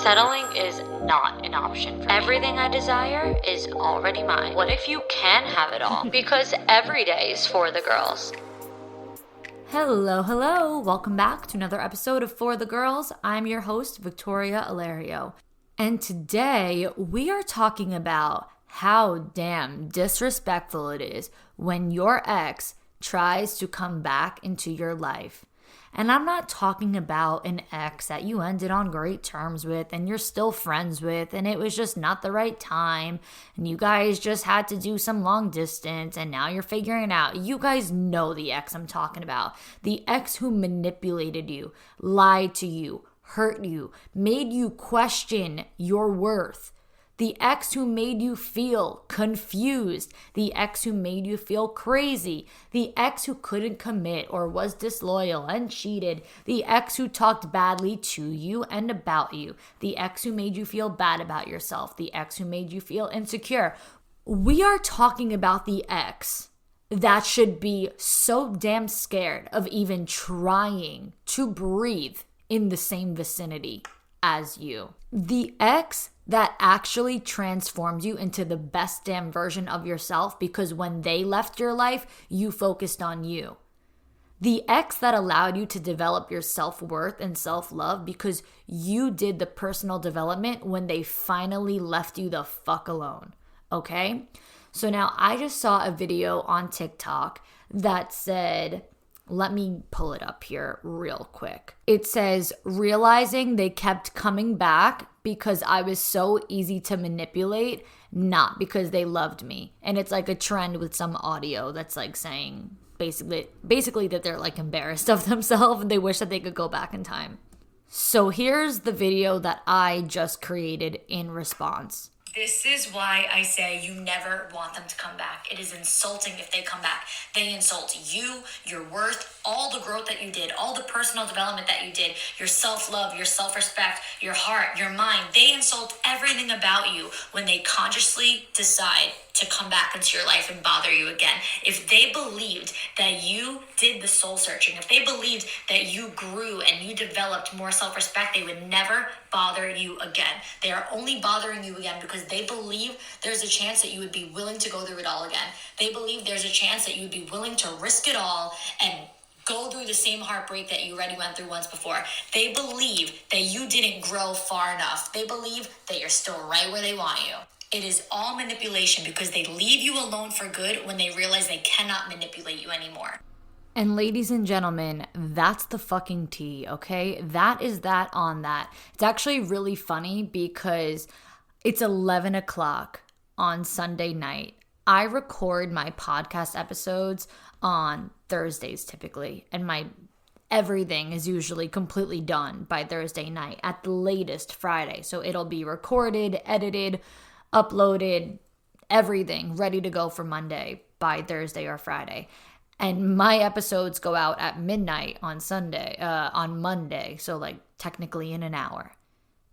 Settling is not an option for me. Everything I desire is already mine. What if you can have it all? Because every day is for the girls. Hello. Welcome back to another episode of For the Girls. I'm your host, Victoria Alario. And today we are talking about how damn disrespectful it is when your ex tries to come back into your life. And I'm not talking about an ex that you ended on great terms with and you're still friends with and it was just not the right time and you guys just had to do some long distance and now you're figuring it out. You guys know the ex I'm talking about. The ex who manipulated you, lied to you, hurt you, made you question your worth. The ex who made you feel confused. The ex who made you feel crazy. The ex who couldn't commit or was disloyal and cheated. The ex who talked badly to you and about you. The ex who made you feel bad about yourself. The ex who made you feel insecure. We are talking about the ex that should be so damn scared of even trying to breathe in the same vicinity as you. The ex that actually transformed you into the best damn version of yourself because when they left your life, you focused on you. The ex that allowed you to develop your self-worth and self-love because you did the personal development when they finally left you the fuck alone. Okay? So now I just saw a video on TikTok that said, let me pull it up here real quick. It says, realizing they kept coming back because I was so easy to manipulate, not because they loved me. And it's like a trend with some audio that's like saying basically that they're like embarrassed of themselves and they wish that they could go back in time. So here's the video that I just created in response. This is why I say you never want them to come back. It is insulting if they come back. They insult you, your worth, all the growth that you did, all the personal development that you did, your self-love, your self-respect, your heart, your mind. They insult everything about you when they consciously decide to come back into your life and bother you again. If they believed that you did the soul searching, if they believed that you grew and you developed more self-respect, they would never bother you again. They are only bothering you again because they believe there's a chance that you would be willing to go through it all again. They believe there's a chance that you would be willing to risk it all and go through the same heartbreak that you already went through once before. They believe that you didn't grow far enough. They believe that you're still right where they want you. It is all manipulation because they leave you alone for good when they realize they cannot manipulate you anymore. And ladies and gentlemen, that's the fucking tea, okay? That is that on that. It's actually really funny because it's 11 o'clock on Sunday night. I record my podcast episodes on Thursdays typically, and my everything is usually completely done by Thursday night, at the latest Friday. So it'll be recorded, edited, uploaded, everything ready to go for Monday by Thursday or Friday. And my episodes go out at midnight on Monday. So like technically in an hour.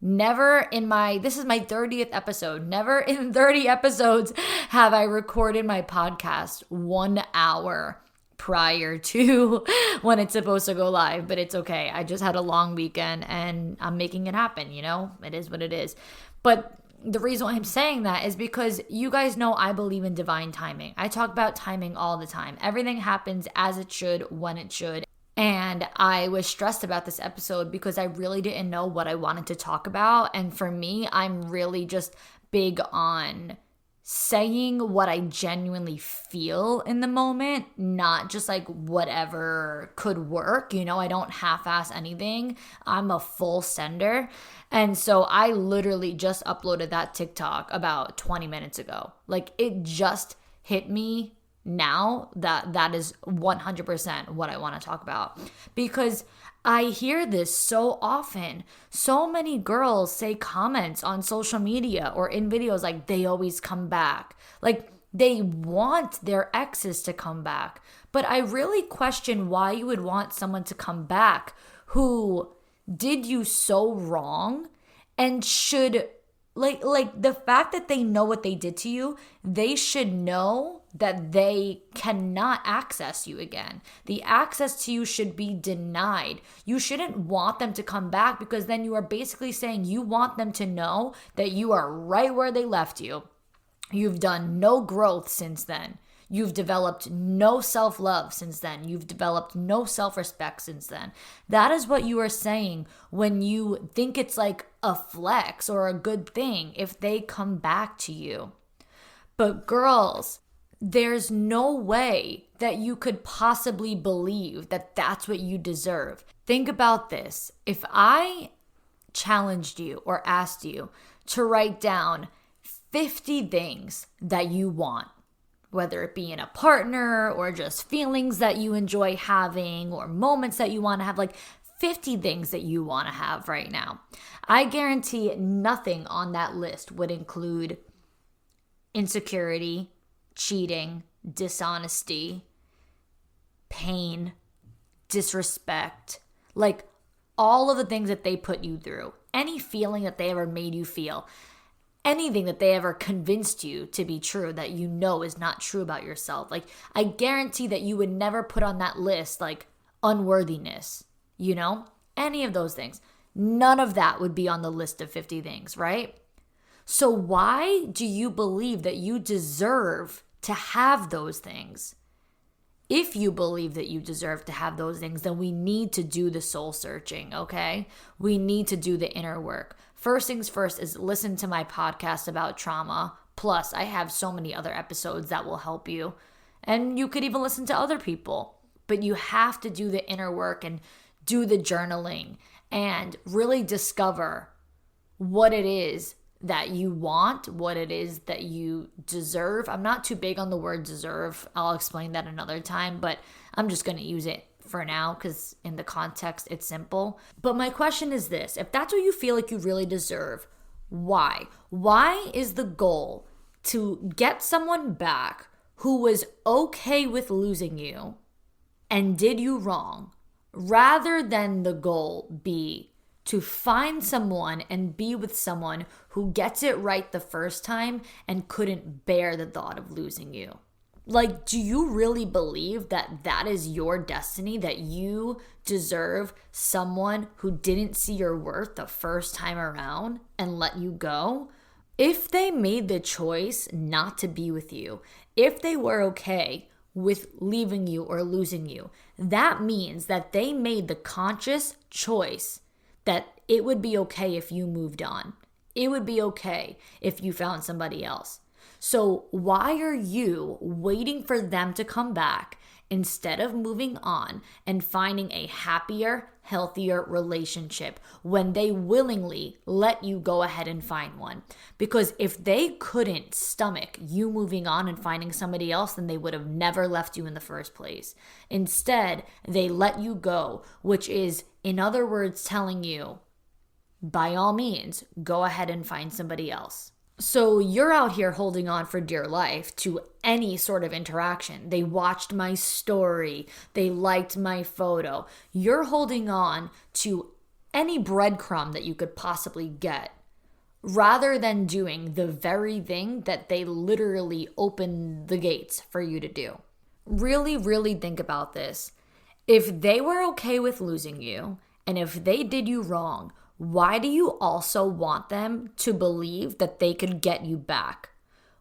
This is my 30th episode. Never in 30 episodes have I recorded my podcast 1 hour prior to when it's supposed to go live, but it's okay. I just had a long weekend and I'm making it happen, you know? It is what it is. But the reason why I'm saying that is because you guys know I believe in divine timing. I talk about timing all the time. Everything happens as it should, when it should. And I was stressed about this episode because I really didn't know what I wanted to talk about. And for me, I'm really just big on saying what I genuinely feel in the moment, not just like whatever could work. You know, I don't half-ass anything. I'm a full sender. And so I literally just uploaded that TikTok about 20 minutes ago. Like it just hit me now that is 100% what I want to talk about, because I hear this so often. So many girls say comments on social media or in videos like they always come back. Like they want their exes to come back. But I really question why you would want someone to come back who did you so wrong and should like the fact that they know what they did to you, they should know that they cannot access you again. The access to you should be denied. You shouldn't want them to come back, because then you are basically saying you want them to know that you are right where they left you. You've done no growth since then. You've developed no self-love since then. You've developed no self-respect since then. That is what you are saying when you think it's like a flex or a good thing if they come back to you. But girls, there's no way that you could possibly believe that that's what you deserve. Think about this. If I challenged you or asked you to write down 50 things that you want, whether it be in a partner or just feelings that you enjoy having or moments that you want to have, like 50 things that you want to have right now, I guarantee nothing on that list would include insecurity, cheating, dishonesty, pain, disrespect, like all of the things that they put you through, any feeling that they ever made you feel. Anything that they ever convinced you to be true that you know is not true about yourself. Like, I guarantee that you would never put on that list, like, unworthiness, you know? Any of those things. None of that would be on the list of 50 things, right? So why do you believe that you deserve to have those things? If you believe that you deserve to have those things, then we need to do the soul searching, okay? We need to do the inner work. First things first is listen to my podcast about trauma. Plus, I have so many other episodes that will help you. And you could even listen to other people. But you have to do the inner work and do the journaling and really discover what it is that you want, what it is that you deserve. I'm not too big on the word deserve. I'll explain that another time, but I'm just going to use it for now because in the context, it's simple. But my question is this: if that's what you feel like you really deserve, why? Why is the goal to get someone back who was okay with losing you and did you wrong, rather than the goal be to find someone and be with someone who gets it right the first time and couldn't bear the thought of losing you? Like, do you really believe that that is your destiny, that you deserve someone who didn't see your worth the first time around and let you go? If they made the choice not to be with you, if they were okay with leaving you or losing you, that means that they made the conscious choice that it would be okay if you moved on. It would be okay if you found somebody else. So why are you waiting for them to come back instead of moving on and finding a happier, healthier relationship when they willingly let you go ahead and find one? Because if they couldn't stomach you moving on and finding somebody else, then they would have never left you in the first place. Instead, they let you go, which is, in other words, telling you, by all means, go ahead and find somebody else. So you're out here holding on for dear life to any sort of interaction. They watched my story. They liked my photo. You're holding on to any breadcrumb that you could possibly get, rather than doing the very thing that they literally opened the gates for you to do. Really, really think about this. If they were okay with losing you, and if they did you wrong, why do you also want them to believe that they could get you back?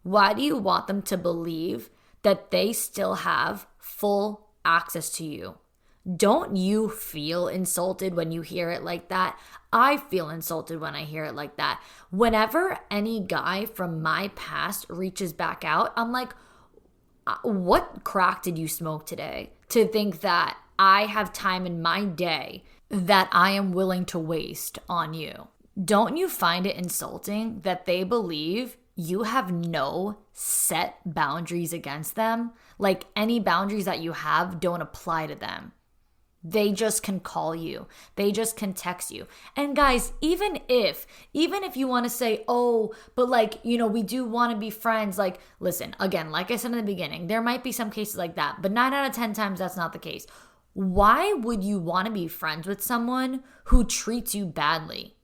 Why do you want them to believe that they still have full access to you? Don't you feel insulted when you hear it like that? I feel insulted when I hear it like that. Whenever any guy from my past reaches back out, I'm like, what crack did you smoke today to think that I have time in my day that I am willing to waste on you? Don't you find it insulting that they believe you have no set boundaries against them? Like, any boundaries that you have don't apply to them. They just can call you. They just can text you. And guys, even if you want to say, oh, but like, you know, we do want to be friends. Like, listen, again, like I said in the beginning, there might be some cases like that, but 9 out of 10 times that's not the case. Why would you want to be friends with someone who treats you badly?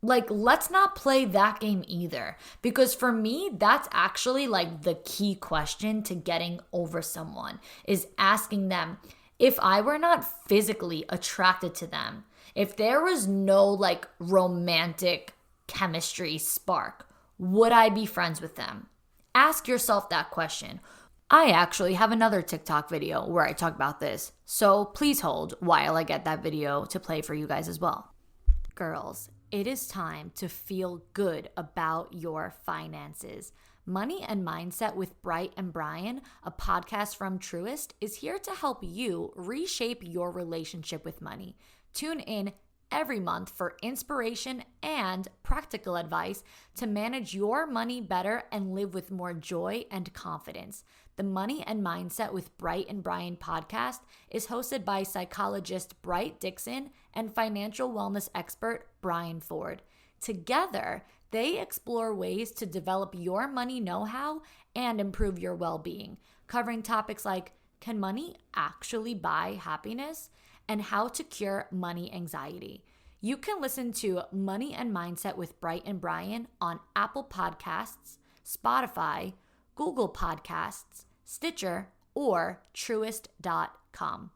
Like, let's not play that game either. Because for me, that's actually like the key question to getting over someone, is asking them, if I were not physically attracted to them, if there was no like romantic chemistry spark, would I be friends with them? Ask yourself that question. I actually have another TikTok video where I talk about this, so please hold while I get that video to play for you guys as well. Girls, it is time to feel good about your finances. Money and Mindset with Bright and Brian, a podcast from Truist, is here to help you reshape your relationship with money. Tune in every month for inspiration and practical advice to manage your money better and live with more joy and confidence. The Money and Mindset with Bright and Brian podcast is hosted by psychologist Bright Dixon and financial wellness expert Brian Ford. Together, they explore ways to develop your money know-how and improve your well-being, covering topics like, can money actually buy happiness? And how to cure money anxiety. You can listen to Money and Mindset with Bright and Brian on Apple Podcasts, Spotify, Google Podcasts, Stitcher, or Truist.com.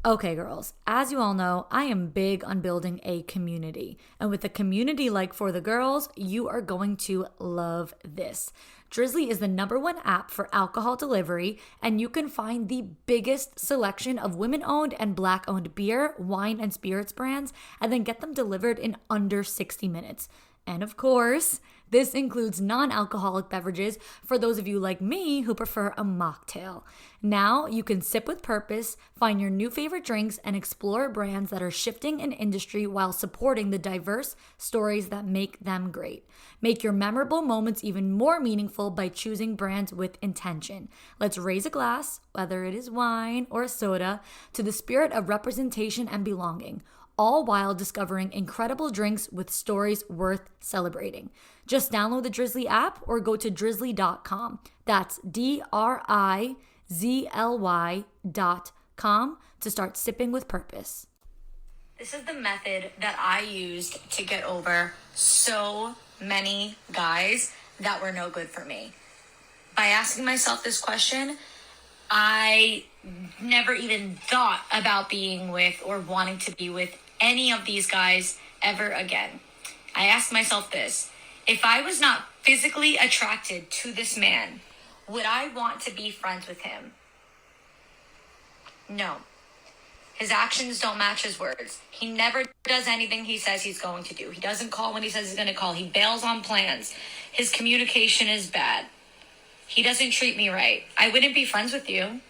Okay, girls, as you all know, I am big on building a community. And with a community like For the Girls, you are going to love this. Drizzly is the #1 app for alcohol delivery, and you can find the biggest selection of women-owned and Black-owned beer, wine, and spirits brands, and then get them delivered in under 60 minutes. And of course, this includes non-alcoholic beverages for those of you like me who prefer a mocktail. Now you can sip with purpose, find your new favorite drinks, and explore brands that are shifting an industry while supporting the diverse stories that make them great. Make your memorable moments even more meaningful by choosing brands with intention. Let's raise a glass, whether it is wine or soda, to the spirit of representation and belonging, all while discovering incredible drinks with stories worth celebrating. Just download the Drizzly app or go to drizzly.com. That's DRIZLY.com to start sipping with purpose. This is the method that I used to get over so many guys that were no good for me. By asking myself this question, I never even thought about being with or wanting to be with any of these guys ever again. I asked myself this: if I was not physically attracted to this man, would I want to be friends with him? No. His actions don't match his words. He never does anything he says he's going to do. He doesn't call when he says he's going to call. He bails on plans. His communication is bad. He doesn't treat me right. I wouldn't be friends with you.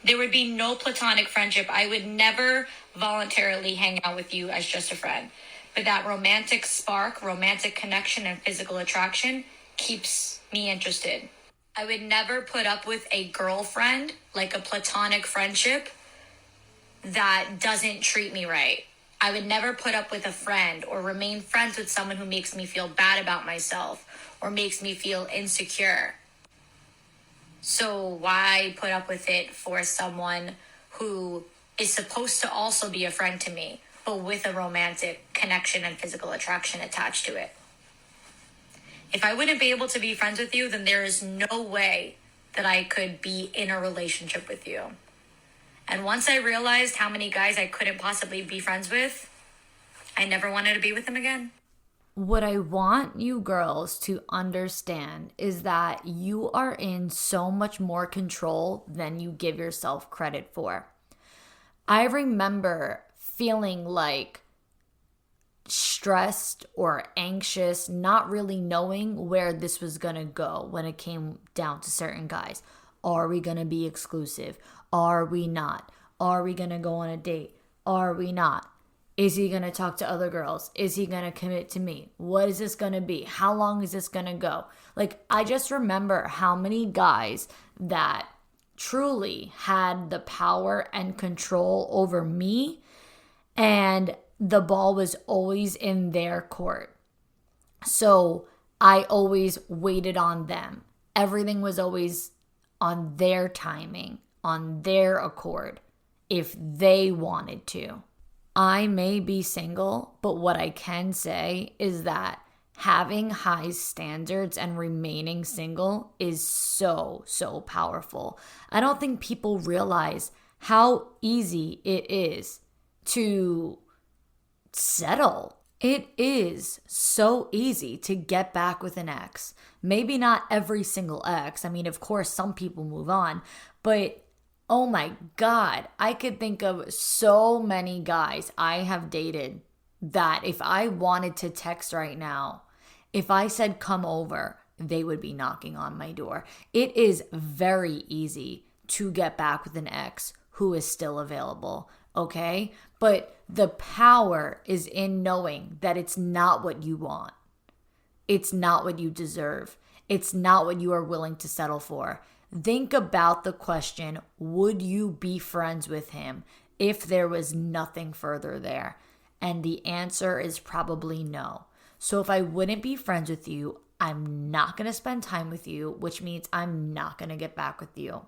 There would be no platonic friendship. I would never voluntarily hang out with you as just a friend. But that romantic spark, romantic connection, and physical attraction keeps me interested. I would never put up with a girlfriend, like a platonic friendship, that doesn't treat me right. I would never put up with a friend or remain friends with someone who makes me feel bad about myself or makes me feel insecure. So why put up with it for someone who is supposed to also be a friend to me, but with a romantic connection and physical attraction attached to it? If I wouldn't be able to be friends with you, then there is no way that I could be in a relationship with you. And once I realized how many guys I couldn't possibly be friends with, I never wanted to be with them again. What I want you girls to understand is that you are in so much more control than you give yourself credit for. I remember feeling like stressed or anxious, not really knowing where this was going to go when it came down to certain guys. Are we going to be exclusive? Are we not? Are we going to go on a date? Are we not? Is he going to talk to other girls? Is he going to commit to me? What is this going to be? How long is this going to go? Like, I just remember how many guys that truly had the power and control over me, and the ball was always in their court. So I always waited on them. Everything was always on their timing, on their accord, if they wanted to. I may be single, but what I can say is that having high standards and remaining single is so powerful. I don't think people realize how easy it is to settle. It is so easy to get back with an ex. Maybe not every single ex. I mean, of course, some people move on, but oh my God, I could think of so many guys I have dated that if I wanted to text right now, if I said come over, they would be knocking on my door. It is very easy to get back with an ex who is still available, okay? But the power is in knowing that it's not what you want. It's not what you deserve. It's not what you are willing to settle for. Think about the question, would you be friends with him if there was nothing further there? And the answer is probably no. So if I wouldn't be friends with you, I'm not going to spend time with you, which means I'm not going to get back with you.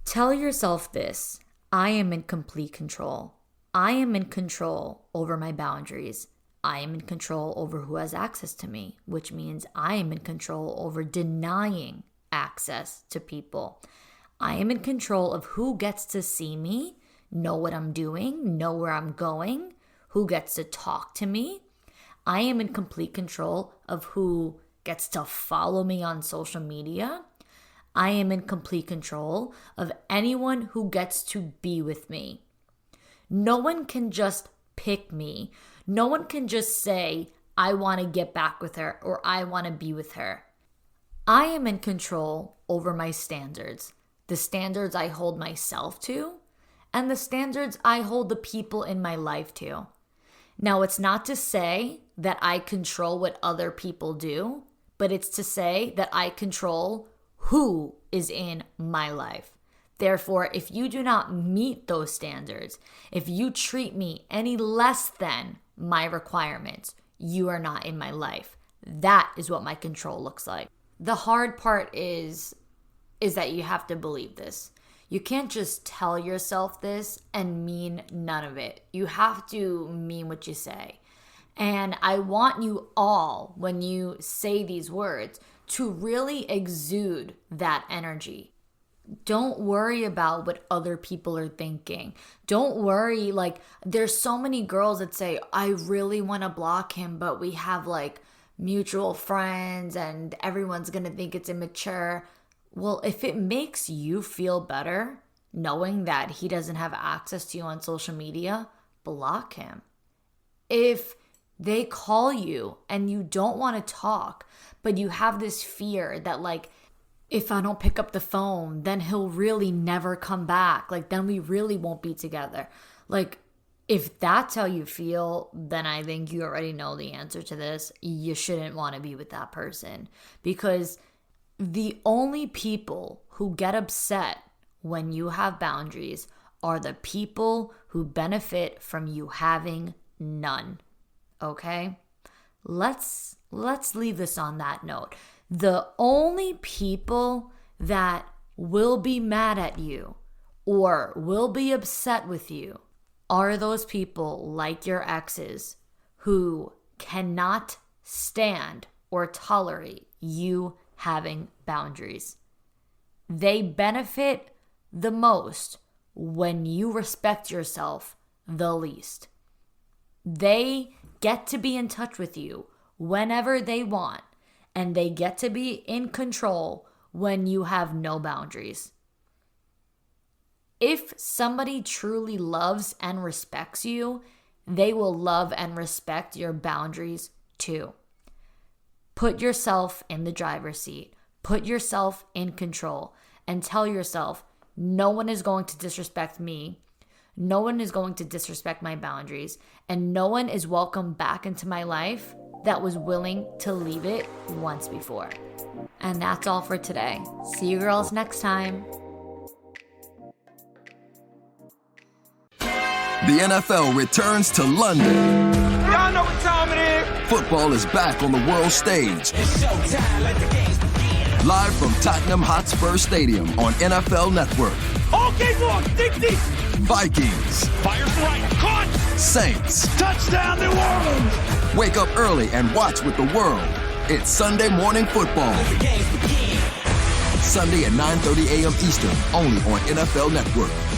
Tell yourself this, I am in complete control. I am in control over my boundaries. I am in control over who has access to me, which means I am in control over denying access to people. I am in control of who gets to see me, know what I'm doing, know where I'm going, who gets to talk to me. I am in complete control of who gets to follow me on social media. I am in complete control of anyone who gets to be with me. No one can just pick me. No one can just say, I want to get back with her or I want to be with her. I am in control over my standards, the standards I hold myself to, and the standards I hold the people in my life to. Now, it's not to say that I control what other people do, but it's to say that I control who is in my life. Therefore, if you do not meet those standards, if you treat me any less than my requirements, you are not in my life. That is what my control looks like. The hard part is that you have to believe this. You can't just tell yourself this and mean none of it. You have to mean what you say. And I want you all, when you say these words, to really exude that energy. Don't worry about what other people are thinking. Don't worry, like, there's so many girls that say, I really want to block him, but we have like mutual friends and everyone's going to think it's immature. Well, if it makes you feel better knowing that he doesn't have access to you on social media, block him. If they call you and you don't want to talk, but you have this fear that like, if I don't pick up the phone, then he'll really never come back. Like, then we really won't be together. Like, if that's how you feel, then I think you already know the answer to this. You shouldn't want to be with that person, because the only people who get upset when you have boundaries are the people who benefit from you having none. Okay? Let's leave this on that note. The only people that will be mad at you or will be upset with you are those people like your exes who cannot stand or tolerate you having boundaries. They benefit the most when you respect yourself the least. They get to be in touch with you whenever they want, and they get to be in control when you have no boundaries. If somebody truly loves and respects you, they will love and respect your boundaries too. Put yourself in the driver's seat. Put yourself in control and tell yourself, no one is going to disrespect me. No one is going to disrespect my boundaries, and no one is welcome back into my life that was willing to leave it once before. And that's all for today. See you girls next time. The NFL returns to London. Y'all know what time it is. Football is back on the world stage. It's showtime, let the games begin. Live from Tottenham Hotspur Stadium on NFL Network. All game long, dig deep. Vikings Fires right, caught. Saints. Touchdown, New Orleans! Wake up early and watch with the world. It's Sunday Morning Football. The games begin. Sunday at 9:30 a.m. Eastern, only on NFL Network.